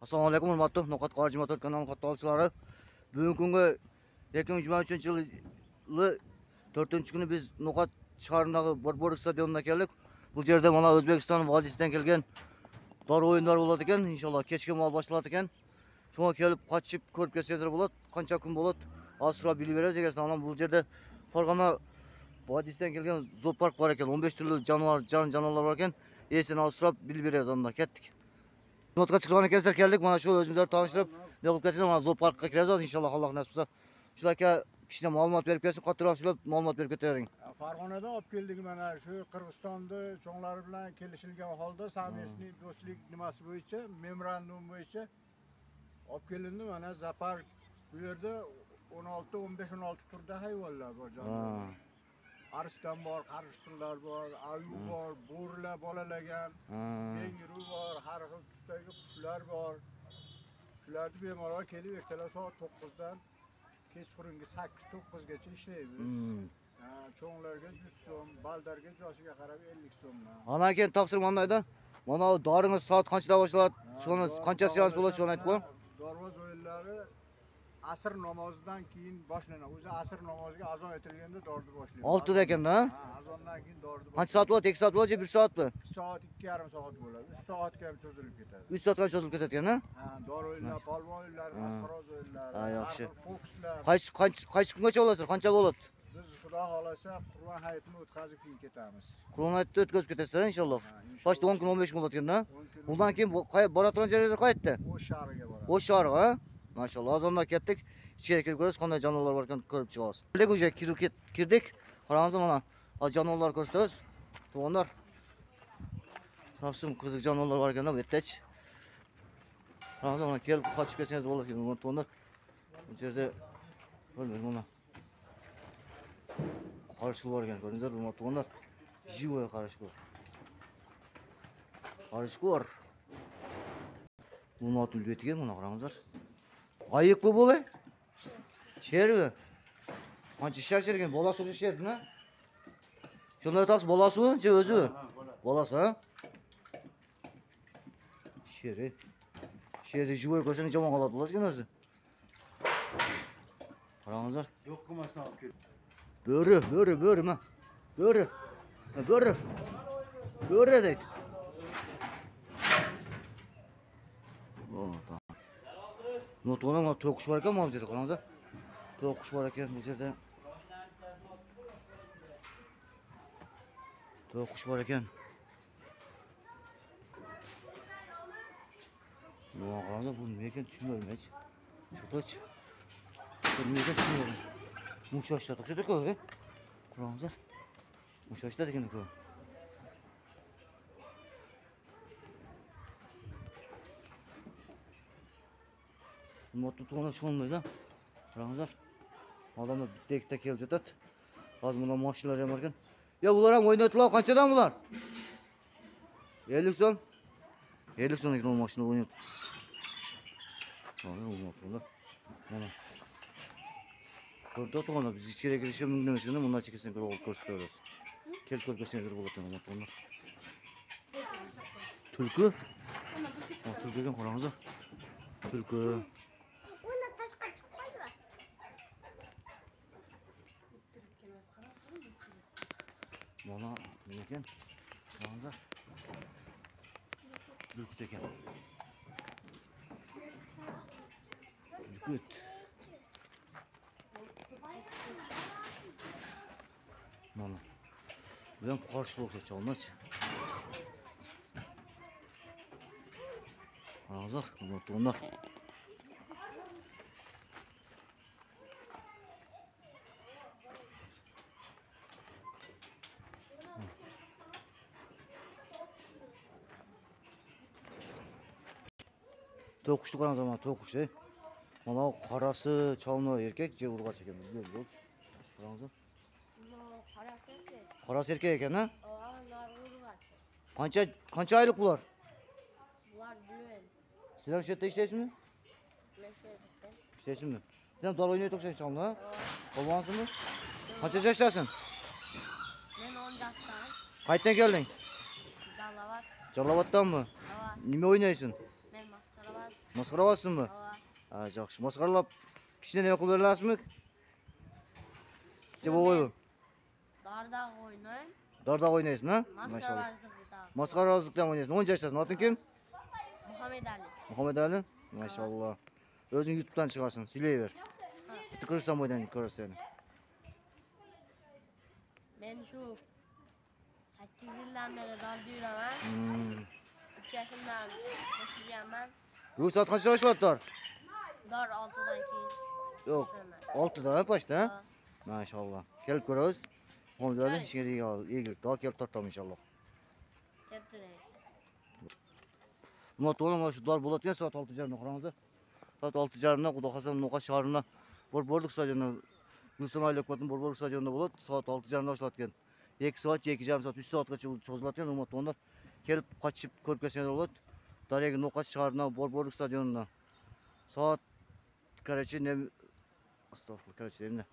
Assalomu alaykum, hurmatli No'qat Qarji Motor kanali qatnashchilari. Bugungi kunga 2023-yili 4-kuni biz No'qat shahridagi Borbor stadionida keldik. Bu yerda mana O'zbekiston vodiysidan kelgan dor o'yinlar bo'ladi ekan. Inshaalloh kechki mol boshlanadi ekan. Shunga kelib qochib ko'rib kelsanglar bo'ladi. Qancha kun bo'ladi? Asra bilib berasiz ekan. Bu yerda Farg'ona vodiysidan kelgan zoopark bor ekan. 15 turli jonivorlar bor ekan. Esini asrab bilib berasiz onda. Ketdik. Notga chiqqan ekanlar keldik. Mana shu o'zingizlarni tanishtirib, ne qilib ketsangiz, mana zooparkka kirasiz inshaalloh, Alloh nasib qilsa. Shularga kichkina ma'lumot berib kelsin, qattiqroq shular ma'lumot berib ketavering. Farg'onadan olib keldik, mana shu Qirg'izistonda cho'nglari bilan kelishilgan holda совместный do'stlik nimasi bo'yicha, memorandum bo'yicha olib kelindi. Mana zoopark bu yerda 15-16 turda hayvonlar bor, jonivor. Ariston bor, qarishqinlar bor, ayu bor, bo'rilar bolalagan, kenguru bor, har xil tusdagi qushlar bor. Shularni bemalol kelib ertalab soat 9 dan kechqurungi 8-9 gacha ishlaymiz. Cho'nglarga 100 so'm, baldarga joshiga qarab 50 so'mdan. Ana keyin taqsirmandayda. Mana doringiz soat qanchada boshlanadi? Shuni qancha seans bo'ladi, shuni aytib qo'ying. Dorvoz o'yinlari asr namozidan keyin boshlanadi. O'zi asr namoziga azon aytilganda dorni boshlaymiz. 6 da ekanda, ha? Azondan keyin dorni boshlaymiz. Qancha soat bo'ladi? 2 soat bo'ladi, 1 soatmi? 2 soat, 2,5 soat bo'ladi. 3 soatga ham cho'zilib ketadi. 3 soatga cho'zilib ketadi ekan, ha? Dor o'yinlar, polvon o'yinlari, masxaroz o'yinlari, yaxshi. fokuslar. Qaysi kungacha bo'lasizlar? Qancha bo'ladi? Biz Xudo xolasa Qur'on hayitini o'tkazib keyin ketamiz. Qur'on hayitini o'tkazib ketasizlar inshaalloh. Toshda 10 kun 15 kun bo'ladi ekan-da. Bundan keyin boradigan joylarga qayerda? O'sh shahriga boramiz. O'sh shahri, ha? Maşallah, azondan ketdik. İçeri kirib ko'rasiz, qanday jonivorlar bor ekan ko'rib chiqamiz. Lekin o'sha kirdik. Qaranglar mana, jonivorlar ko'rsatamiz. To'g'onlar. Safsum qiziq jonivorlar bor ekan-da bu yerda. Qaranglar mana kelib qochib kelsangiz bo'ladi ekan bu to'g'onlar. Bu yerda bo'lmaydi mana. Qarishqi bor ekan, ko'ringizlar bu to'g'onlar. Jivoy qarishqi. Qarishqi bor. Bu notul betiga mana qaranglar. Ayık bu böyle. Şer mi? Qancha şer ekan? Bolasi o'sha shermi? Shunday taqsiz bolasimi? O'zi? Bolasi, ha? Sheri. Sheri jivoy ko'rsang jamon qoladi bo'ladi ekan o'zi. Qaranglar. Yo'q qilmasdan olib kel. Bo'ri ma. Bo'ri. Bo'ri deydi. Notona mana to'qish bor ekan, mana yerda qaranglar. To'qish bor ekan bu yerda. To'qish bor ekan. Nima qaranglar, bu nima ekan tushunmayman hech. Shotoch. Bu nima ekan tushunmayman. Mushashlar o'xshaydi-ku, qaranglar. Mushashlar ekan-ku. Motor to'g'ri shunmaydi. Qaranglar. Odamlar bitta ikkita kelib yotadi. Hozir bundan mashinalar ham bor ekan. Ya bular ham o'ynaydilar, qanchadan bular? 50 so'm. 50 so'm ekan mashina o'ynaydi. Mana. Ko'rdi to'g'ri biz ichkariga kirishga mumkin emas ekan, bundan chekasini ko'rib ko'rsatamiz. Kelib ko'rsangiz bo'ladi mana. Tulki. Tulkiga qaranglar. Tulki. Mana nima ekan? Qaranglar. Burgut ekan. Burgut. Mana. Bu ham qarshi o'xshash olmas. Qaranglar, bu to'nlar. To'qishni qaranglar, mana to'qish. Mana qarasi chavno erkak, je urg'och ekan bizga bo'ldi. Qaranglar. Qarasi erkak ekan, ha? Qancha oylik bular? Bular bilan. Sizlar shu yerda ishlaysizmi? Ishlaysizmi? Sen dor o'ynaydi o'xshaysan chavno, ha? Polvonsizmi? Qancha yoshdasan? Men 10 yoshdaman. Qayerdan kelding? Jalovat. Jalobotdanmi? Nima o'ynaysan? Men masxarabaz. Masxara olasizmi? Ha, yaxshi. Masxaralab kishini nima qilib beralasizmi? Nima bo'yi? Darda o'ynayman. Darda o'ynaysiz, ha? Masxarabozlikda. Masxarabozlikdan o'ynaysiz. Necha yoshdasan? Oting kim? Muhammed Ali. Muhammed Ali? Maşallah. O'zing YouTube'dan chiqarsin, silayver. Bitta Qirg'iziston bo'yidan ko'rasan seni. Men shu 8 yildan beri darda yuraman. 3 yoshimdan qo'shilganman. Bu soat qancha boshladinglar? Dor 6dan keyin. Yo'q, ishlaman. 6da ha, pashta, ha? Ha. Maşallah. Kelib ko'ramiz. Muhammed Ali ishga egilib, daha kelib tortamiz inshaalloh. Kelib turing. Motorlar mana shu dor bo'ladigan soat 6:30 qarangizlar. Soat 6:30 Xudo xohlasa No'qat shahrida Borborlik stadionida Gulson Aylokmatning Borborlik stadionida bo'ladi. Soat 6:30 boshlanadigan. 2 soat, 2,5 soat, 3 soatgacha cho'ziladigan motorlar kelib qochib ko'rib kelsangiz bo'ladi. Daryoga No'qat shahrida Borborlik stadionida. Soat qarachi ne astag'firullah, qarachi endi.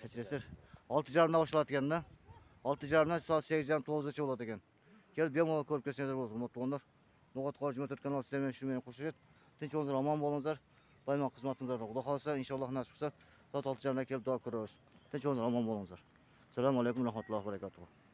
Kechirasiz. 6:30 boshlanadigan-da. 6:30 soat 8:30 9gacha bo'ladi ekan. Kelib bemalol ko'rib kelsangiz bo'ladi, hurmatli No'qat Qorjima 4 kanal sizlarga shu meni qo'shishadi. Tinch bo'linglar, omon bo'linglar. Doimo xizmatingizda. Xudo xolasa inshaalloh nasib qilsa soat 6:30 kelib duo ko'ramiz. Tinch bo'linglar, omon bo'linglar. Assalomu alaykum va rahmatullohi va barakatuh.